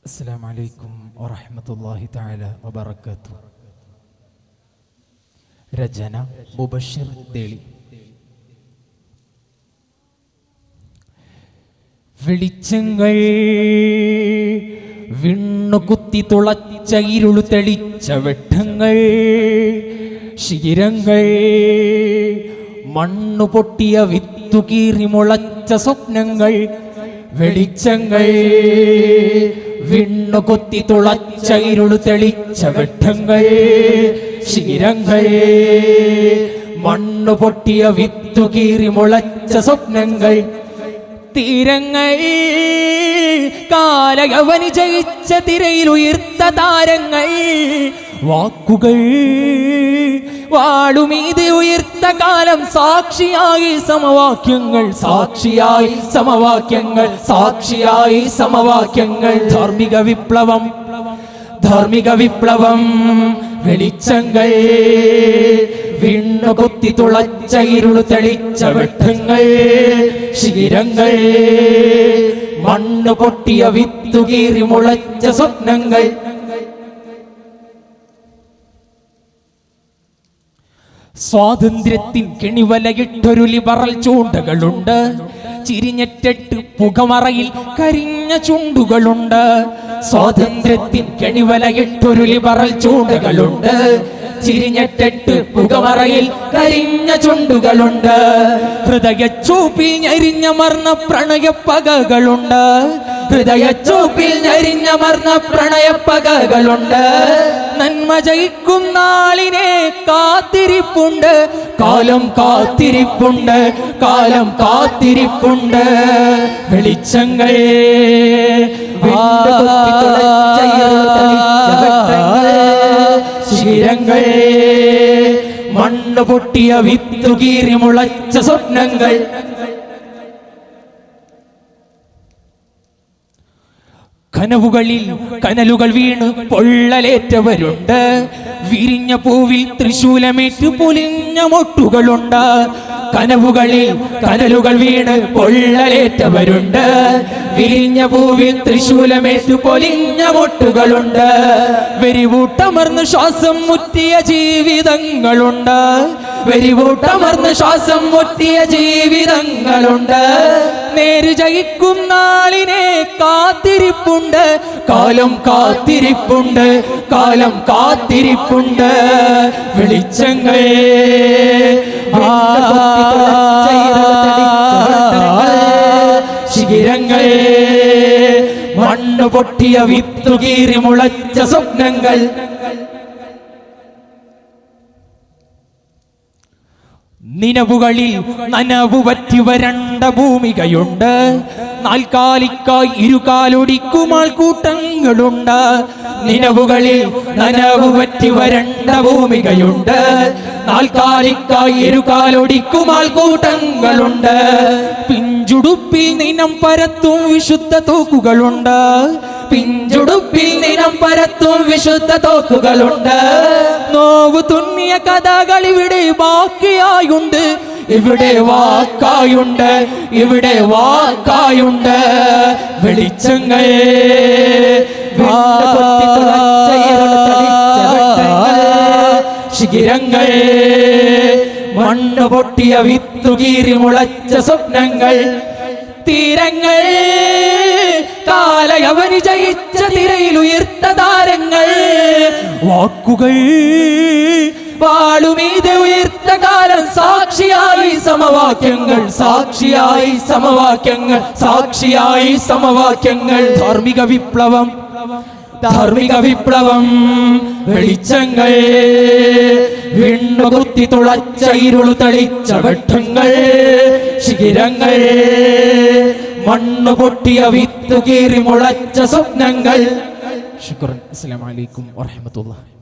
അസ്സലാമു അലൈക്കും വറഹ്മത്തുള്ളാഹി തആല വബറകാതുഹു. രചന മുബശ്ശിർ ദേളി. വെളിച്ചങ്ങൾ വിണ്ണുകുത്തി തുളച്ച ഇരുളു തെളിച്ച വെട്ടങ്ങൾ, ശിഖിരങ്ങൾ മണ്ണു പൊട്ടിയ വിത്തുകീറി മുളച്ച സ്വപ്നങ്ങൾ. വെളിച്ചങ്ങൾ വിണ്ണുകുത്തി തുളച്ച ഇരുളു തെളിച്ച വെട്ടങ്ങൾ, ശിഖിരങ്ങൾ മണ്ണു പൊട്ടിയ വിത്തുകീറി മുളച്ച സ്വപ്നങ്ങൾ. തീരങ്ങൾ കാലയവനി ജയിച്ച തിരയിൽ ഉയർത്ത താരങ്ങൾ. വാക്കുകൾ വാളുമീത് ഉയർത്ത കാലം സാക്ഷിയായി സമവാക്യങ്ങൾ, സാക്ഷിയായി സമവാക്യങ്ങൾ, സാക്ഷിയായി സമവാക്യങ്ങൾ. ധാർമ്മിക വിപ്ലവം, ധാർമ്മിക വിപ്ലവം. വെളിച്ചങ്ങൾ വിണ്ണുകുത്തി തുളച്ച ഇരുളു തെളിച്ച വെട്ടങ്ങൾ, ശിഖിരങ്ങൾ മണ്ണു പൊട്ടിയ വിത്തുകീറി മുളച്ച സ്വപ്നങ്ങൾ. സ്വാതന്ത്ര്യത്തിൻ കെണിവലയിട്ടൊരു ലിബറൽ ചൂണ്ടകളുണ്ട്. ചിരിഞ്ഞെട്ടിട്ട് പുകമറയിൽ കരിഞ്ഞ ചുണ്ടുകളുണ്ട്. സ്വാതന്ത്ര്യത്തിൻ കെണിവലയിട്ടൊരു ലിബറൽ ചൂണ്ടകളുണ്ട്. ചിരിഞ്ഞെട്ടിട്ട് പുകമറയിൽ കരിഞ്ഞ ചുണ്ടുകളുണ്ട്. ഹൃദയച്ചൂപ്പിൽ ഞെരിഞ്ഞമർന്ന പ്രണയപ്പകകളുണ്ട്. ഹൃദയച്ചൂപ്പിൽ ഞെരിഞ്ഞമർന്ന പ്രണയപ്പകകളുണ്ട്. നന്മ ജയിക്കും നാളിനെ കാത്തിരിപ്പുണ്ട്. കാലം കാത്തിരിപ്പുണ്ട്, കാലം കാത്തിരിപ്പുണ്ട്. വെളിച്ചങ്ങൾ ശിഖിരങ്ങൾ മണ്ണ് പൊട്ടിയ വിത്തുകീറി മുളച്ച സ്വപ്നങ്ങൾ. കനവുകളിൽ കനലുകൾ വീണ് പൊള്ളലേറ്റവരുണ്ട്. വിരിഞ്ഞ പൂവിൽ തൃശൂലമേറ്റ് പൊലിഞ്ഞ മൊട്ടുകളുണ്ട്. കനവുകളിൽ കനലുകൾ വീണ് പൊള്ളലേറ്റവരുണ്ട്. വിരിഞ്ഞ പൂവിൽ തൃശൂലമേറ്റ് പൊലിഞ്ഞ മൊട്ടുകളുണ്ട്. വെരിവൂട്ടമർന്ന് ശ്വാസം മുറ്റിയ ജീവിതങ്ങളുണ്ട്. വെരിവൂട്ടമർന്ന് ശ്വാസം മുറ്റിയ ജീവിതങ്ങളുണ്ട്. നേര് ജയിക്കും നാളിനെ കാത്തിരിപ്പുണ്ട്. കാലം കാത്തിരിപ്പുണ്ട്, കാലം കാത്തിരിപ്പുണ്ട്. വെളിച്ചങ്ങൾ ശിഖിരങ്ങൾ മണ്ണു പൊട്ടിയ വിത്തുകീറി മുളച്ച സ്വപ്നങ്ങൾ. നിലവുകളിൽ നനവു പറ്റി വരണ്ട ഭൂമികയുണ്ട്. നാൽക്കാലിക്കായി ഇരുകാലൊടിക്കുമാൾ കൂട്ടങ്ങളുണ്ട്. നിലവുകളിൽ നനവു പറ്റി വരണ്ട ഭൂമികയുണ്ട്. നാൽക്കാലിക്കായി ഇരുകാലൊടിക്കുമാൾ കൂട്ടങ്ങളുണ്ട്. പിഞ്ചുടുപ്പിൽ നിനം പരത്തും വിശുദ്ധ തോക്കുകളുണ്ട്. പിഞ്ചുടുപ്പിൽ നിനം പരത്തും വിശുദ്ധ തോക്കുകളുണ്ട്. നോവ് തുന്നിയ കഥകൾ ഇവിടെ ബാക്കിയായുണ്ട്. ഇവിടെ വാക്കായുണ്ട്, ഇവിടെ വാക്കായുണ്ട്. വെളിച്ചങ്ങൾ ശിഖിരങ്ങൾ മണ്ണ് പൊട്ടിയ വിത്തുകീറി മുളച്ച സ്വപ്നങ്ങൾ. തീരങ്ങൾ കാലയവനി ജയിച്ച തിരയിൽ ഉയർത്ത താരങ്ങൾ. വാക്കുകൾ വാളുമീതെ ഉയർത്ത കാലം സാക്ഷിയായി സമവാക്യങ്ങൾ, സാക്ഷിയായി സമവാക്യങ്ങൾ, സാക്ഷിയായി സമവാക്യങ്ങൾ. ധാർമ്മിക വിപ്ലവം, ധാർമ്മിക വിപ്ലവം. വെളിച്ചങ്ങൾ വിണ്ണുകുത്തി തുളച്ച ഇരുളു തെളിച്ച വെട്ടങ്ങൾ, ശിഖിരങ്ങൾ മണ്ണു പൊട്ടിയ വിത്തുകീറി മുളച്ച സ്വപ്നങ്ങൾ. ശുക്രൻ. അസ്സലാമു അലൈക്കും വറഹ്മത്തുള്ളാഹി.